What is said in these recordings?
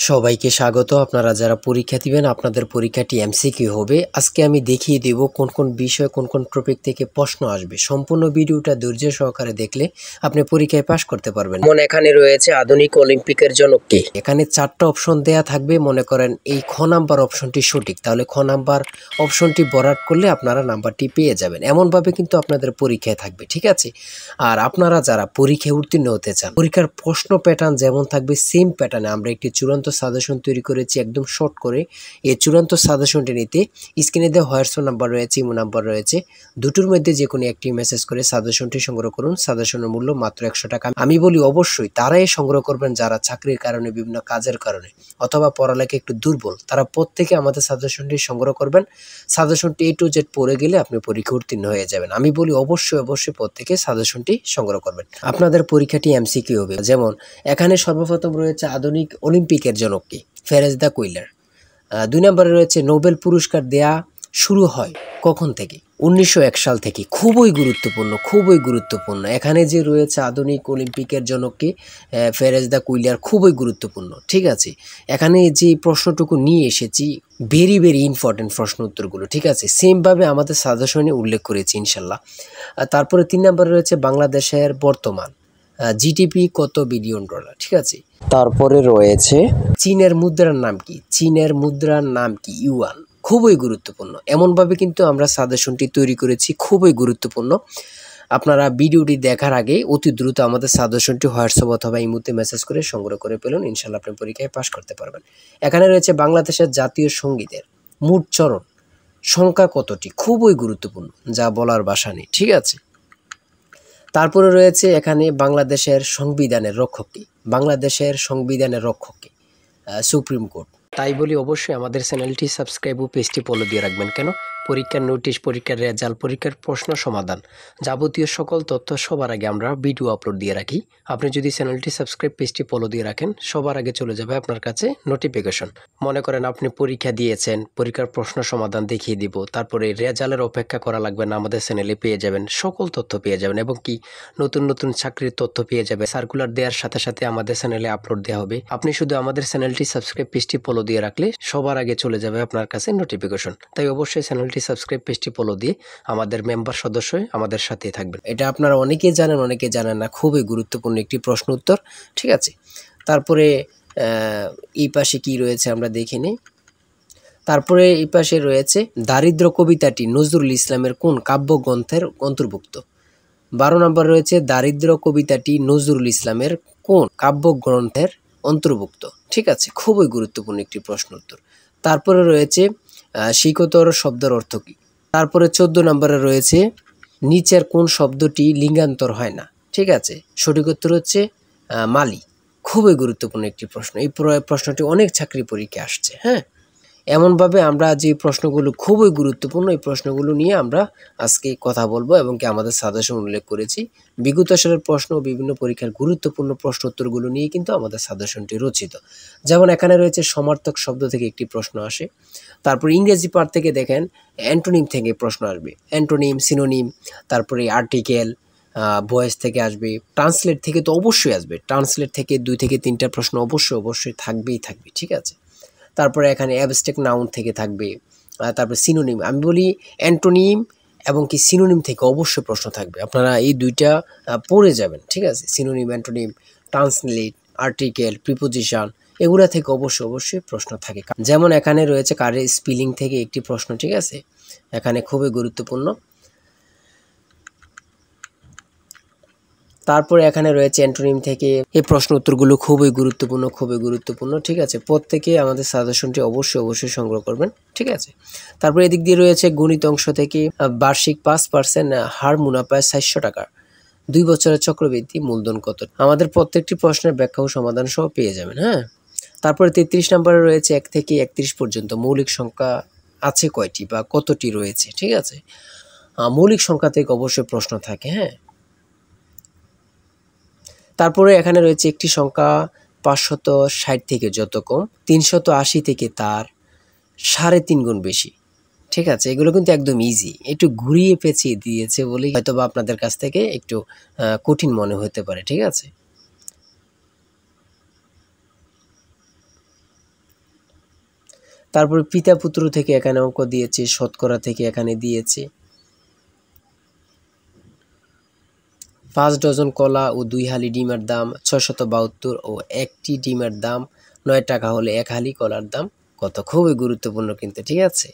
সবাইকে স্বাগত। আপনারা যারা পরীক্ষা দিবেন আপনাদের পরীক্ষাটি এমসিকিউ হবে। আজকে আমি দেখিয়ে দেব কোন কোন বিষয় কোন কোন টপিক থেকে প্রশ্ন আসবে। সম্পূর্ণ ভিডিওটা ধৈর্য সহকারে দেখলে আপনি পরীক্ষায় পাশ করতে পারবেন। যেমন এখানে রয়েছে আধুনিক অলিম্পিকের জনক কে। এখানে 4টা অপশন দেয়া থাকবে। মনে করেন এই খ নাম্বার অপশনটি সঠিক, তাহলে খ নাম্বার অপশনটি ভরাট করলে আপনারা নাম্বারটি পেয়ে যাবেন। এমনভাবে কিন্তু আপনাদের পরীক্ষায় থাকবে, ঠিক আছে? আর আপনারা যারা পরীক্ষায় উত্তীর্ণ হতে চান, পরীক্ষার প্রশ্ন প্যাটার্ন যেমন থাকবে সেম প্যাটার্নে আমরা একটি চূড়ান্ত সাজেশন তৈরি করেছি একদম শর্ট করে। এই চূড়ান্ত সাজেশনটি নিতে স্ক্রিনে দেওয়া হোয়াটসঅ্যাপ নাম্বার রয়েছে, ইমো নাম্বার রয়েছে, দুটোর মধ্যে যে কোনো একটি মেসেজ করে সাজেশনটি সংগ্রহ করুন। সাজেশনের মূল্য মাত্র 100 টাকা। আমি বলি অবশ্যই তারাই সংগ্রহ করবেন যারা চাকরির কারণে, বিভিন্ন কাজের কারণে অথবা পড়ালেখা একটু দুর্বল, তারা প্রত্যেকে আমাদের সাজেশনটি সংগ্রহ করবেন। সাজেশনটি A to Z পড়ে গেলে আপনি পরীক্ষা উত্তীর্ণ হয়ে যাবেন। আমি বলি অবশ্যই প্রত্যেকে সাজেশনটি সংগ্রহ করবেন। আপনাদের পরীক্ষাটি এমসিকিউ হবে। যেমন এখানে সর্বপ্রথম রয়েছে আধুনিক অলিম্পিকের জনক কে, ফেরেজ দ্য কুইলার। 2 নম্বরে রয়েছে নোবেল পুরস্কার দেয়া শুরু হয় কখন থেকে? 1901 সাল থেকে। খুবই গুরুত্বপূর্ণ। এখানে যে রয়েছে আধুনিক অলিম্পিকের জনক কে, ফেরেজ দ্য কুইলার, খুবই গুরুত্বপূর্ণ, ঠিক আছে? এখানে যে প্রশ্নটুকু নিয়ে এসেছি ভেরি ইম্পর্টেন্ট প্রশ্ন উত্তরগুলো, ঠিক আছে? সেমভাবে আমাদের সাজেশনে উল্লেখ করেছি ইনশাল্লাহ। তারপরে 3 নম্বরে রয়েছে বাংলাদেশের বর্তমান জিডিপি কত বিলিয়ন ডলার, ঠিক আছে? তারপরে রয়েছে চীনের মুদ্রার নাম কি? চীনের মুদ্রার নাম কি? ইউয়ান। খুবই গুরুত্বপূর্ণ। এমনভাবে কিন্তু আমরা সাজেশনটি তৈরি করেছি, খুবই গুরুত্বপূর্ণ। আপনারা ভিডিওটি দেখার আগে অতি দ্রুত আমাদের সাজেশনটি হোয়াটসঅ্যাপ অথবা ইমোতে মেসেজ করে সংগ্রহ করে পেলুন। ইনশাল্লাহ আপনি পরীক্ষায় পাশ করতে পারবেন। এখানে রয়েছে বাংলাদেশের জাতীয় সঙ্গীতের মোট চরণ সংখ্যা কতটি? খুবই গুরুত্বপূর্ণ, যা বলার ভাষা নেই, ঠিক আছে? তারপরে রয়েছে এখানে বাংলাদেশের সংবিধানের রক্ষক কে? বাংলাদেশের সংবিধানের রক্ষক কে? Supreme court. তাই বলি অবশ্যই আমাদের চ্যানেলটি সাবস্ক্রাইব ও পেজটি ফলো দিয়ে রাখবেন। কেন? পরীক্ষার নোটিশ, পরীক্ষার রেজাল্ট, পরীক্ষার প্রশ্ন সমাধান, যাবতীয় সকল তথ্য সবার আগে আমরা ভিডিও আপলোড দিয়ে রাখি। আপনি যদি চ্যানেলটি সাবস্ক্রাইব, পেজটি ফলো দিয়ে রাখেন, সবার আগে চলে যাবে আপনার কাছে নোটিফিকেশন। মনে করেন আপনি পরীক্ষা দিয়েছেন, পরীক্ষার প্রশ্ন সমাধান দেখিয়ে দিব, তারপরে রেজাল্টের অপেক্ষা করা লাগবে না, আমাদের চ্যানেলে পেয়ে যাবেন, সকল তথ্য পেয়ে যাবেন এবং কি নতুন চাকরির তথ্য পেয়ে যাবে। সার্কুলার দেওয়ার সাথে সাথে আমাদের চ্যানেলে আপলোড দেওয়া হবে। আপনি শুধু আমাদের চ্যানেলটি সাবস্ক্রাইব, পেজটি ফলো দিয়ে রাখলে সবার আগে চলে যাবে আপনার কাছে নোটিফিকেশন। তাই অবশ্যই চ্যানেলটি সাবস্ক্রাইব, পেজটি ফলো দিয়ে আমাদের মেম্বার সদস্য হয়ে আমাদের সাথেই থাকবেন। এটা আপনারা অনেকেই জানেন, অনেকে জানেন না। খুবই গুরুত্বপূর্ণ একটি প্রশ্ন উত্তর, ঠিক আছে? তারপরে এই পাশে কি রয়েছে আমরা দেখে নিই। তারপরে এই পাশে রয়েছে দারিদ্র কবিতাটি নজরুল ইসলামের কোন কাব্যগ্রন্থের অন্তর্ভুক্ত? 12 নম্বর রয়েছে দারিদ্র কবিতাটি নজরুল ইসলামের কোন কাব্যগ্রন্থের অন্তর্ভুক্ত, ঠিক আছে? খুবই গুরুত্বপূর্ণ একটি প্রশ্ন উত্তর। তারপরে রয়েছে শিকতর শব্দের অর্থ কী? তারপরে 14 নম্বরে রয়েছে নিচের কোন শব্দটি লিঙ্গান্তর হয় না, ঠিক আছে? সঠিক উত্তর হচ্ছে মালি। খুবই গুরুত্বপূর্ণ একটি প্রশ্ন। এই প্রশ্নটি অনেক চাকরি পরীক্ষায় আসছে। হ্যাঁ, এমনভাবে আমরা যে প্রশ্নগুলো খুবই গুরুত্বপূর্ণ, এই প্রশ্নগুলো নিয়ে আমরা আজকে কথা বলবো এবং কি আমাদের সাজেশন উল্লেখ করেছি। বিগত সালের প্রশ্ন, বিভিন্ন পরীক্ষার গুরুত্বপূর্ণ প্রশ্ন উত্তরগুলো নিয়ে কিন্তু আমাদের সাজেশনটি রচিত। যেমন এখানে রয়েছে সমার্থক শব্দ থেকে একটি প্রশ্ন আসে। তারপর ইংরেজি পার্ট থেকে দেখেন অ্যান্টোনিম থেকে প্রশ্ন আসবে, অ্যান্টোনিম, সিনোনিম, তারপরে আর্টিকেল, ভয়েস থেকে আসবে, ট্রান্সলেট থেকে তো অবশ্যই আসবে। ট্রান্সলেট থেকে 2 থেকে 3টা প্রশ্ন অবশ্যই থাকবে, ঠিক আছে? তারপরে এখানে অ্যাবস্ট্রাক্ট নাউন থেকে থাকবে। তারপরে সিনোনিম। আমি বলি অ্যান্টোনিম এবং কি সিনোনিম থেকে অবশ্যই প্রশ্ন থাকবে। আপনারা এই 2টা পড়ে যাবেন, ঠিক আছে? Synonym, antonym, translate, article, preposition, এগুলা থেকে অবশ্যই প্রশ্ন থাকে। যেমন এখানে রয়েছে কারের স্পেলিং থেকে একটি প্রশ্ন, ঠিক আছে? এখানে খুবই গুরুত্বপূর্ণ। তারপরে এখানে রয়েছে অ্যান্টোনিম থেকে। এই প্রশ্ন উত্তরগুলো খুবই গুরুত্বপূর্ণ, ঠিক আছে? প্রত্যেকে আমাদের সাজেশনটি অবশ্যই সংগ্রহ করবেন, ঠিক আছে? তারপরে এদিক দিয়ে রয়েছে গণিত অংশ থেকে বার্ষিক 5% হার মুনাফায় 400 টাকা 2 বছরের চক্রবৃদ্ধি মূলধন কত? আমাদের প্রত্যেকটি প্রশ্নের ব্যাখ্যা ও সমাধান সহ পেয়ে যাবেন। হ্যাঁ, তারপরে 33 নম্বরে রয়েছে 1 থেকে 31 পর্যন্ত মৌলিক সংখ্যা আছে কয়টি বা কতটি রয়েছে, ঠিক আছে? মৌলিক সংখ্যা থেকে অবশ্যই প্রশ্ন থাকে। হ্যাঁ, তারপরে এখানে রয়েছে একটি সংখ্যা 560 থেকে যত কম 380 থেকে তার 3.5 গুণ বেশি, ঠিক আছে? এগুলো কিন্তু একদম ইজি। একটু ঘুরিয়ে পেঁচিয়ে দিয়েছে বলেই হয়তোবা আপনাদের কাছ থেকে একটু কঠিন মনে হতে পারে, ঠিক আছে? তারপরে পিতা পুত্র থেকে এখানে অঙ্ক দিয়েছে, শতকরা থেকে এখানে দিয়েছে। 5 ডজন কলা ও 2 হালি ডিমের দাম 672 ও একটি ডিমের দাম 9 টাকা হলে 1 হালি কলার দাম কত? খুবই গুরুত্বপূর্ণ কিন্তু, ঠিক আছে।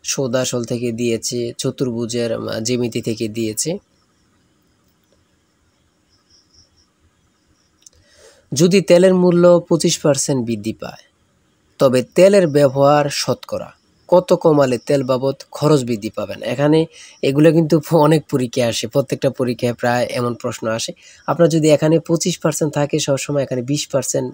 সৌদাসল থেকে দিয়েছে, চতুর্ভুজের জ্যামিতি থেকে দিয়েছে। যদি তেলের মূল্য 25% বৃদ্ধি পায় তবে তেলের ব্যবহার শতকরা কত কমালে তেল বাবদ খরচ বৃদ্ধি পাবেন? এখানে এগুলো কিন্তু অনেক পরীক্ষায় আসে, প্রত্যেকটা পরীক্ষায় প্রায় এমন প্রশ্ন আসে। আপনার যদি এখানে 25% থাকে সবসময় এখানে 20%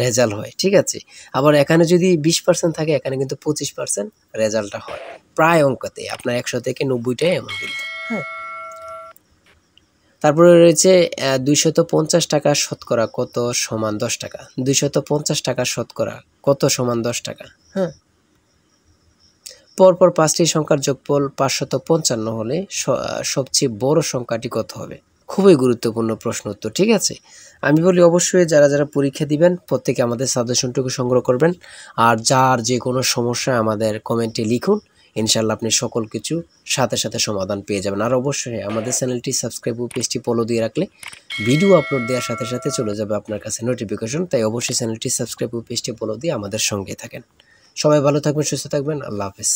রেজাল্ট হয়, ঠিক আছে। আবার এখানে যদি 20% থাকে এখানে কিন্তু 25% রেজাল্টটা হয় প্রায় অঙ্কতে। আপনার 100 থেকে 90টাই এমন কিন্তু, হ্যাঁ। তারপরে রয়েছে 250 টাকা শতকরা কত সমান 10 টাকা। 250 টাকা শতকরা কত সমান 10 টাকা, হ্যাঁ। পরপর 5টি সংখ্যার যোগফল 555 হলে সবচেয়ে বড় সংখ্যাটি কত হবে? খুবই গুরুত্বপূর্ণ প্রশ্ন উত্তর, ঠিক আছে। আমি বলি অবশ্যই যারা যারা পরীক্ষা দিবেন প্রত্যেকে আমাদের সাজেশনটুকু সংগ্রহ করবেন। আর যার যে কোনো সমস্যা আমাদের কমেন্টে লিখুন, ইনশাল্লাহ আপনি সকল কিছু সাথে সাথে সমাধান পেয়ে যাবেন। আর অবশ্যই আমাদের চ্যানেলটি সাবস্ক্রাইব ও পেজটি ফলো দিয়ে রাখলে ভিডিও আপলোড দেওয়ার সাথে সাথে চলে যাবে আপনার কাছে নোটিফিকেশন। তাই অবশ্যই চ্যানেলটি সাবস্ক্রাইব ও পেজটি ফলো দিয়ে আমাদের সঙ্গে থাকেন। সবাই ভালো থাকবেন, সুস্থ থাকবেন। আল্লাহ হাফেজ।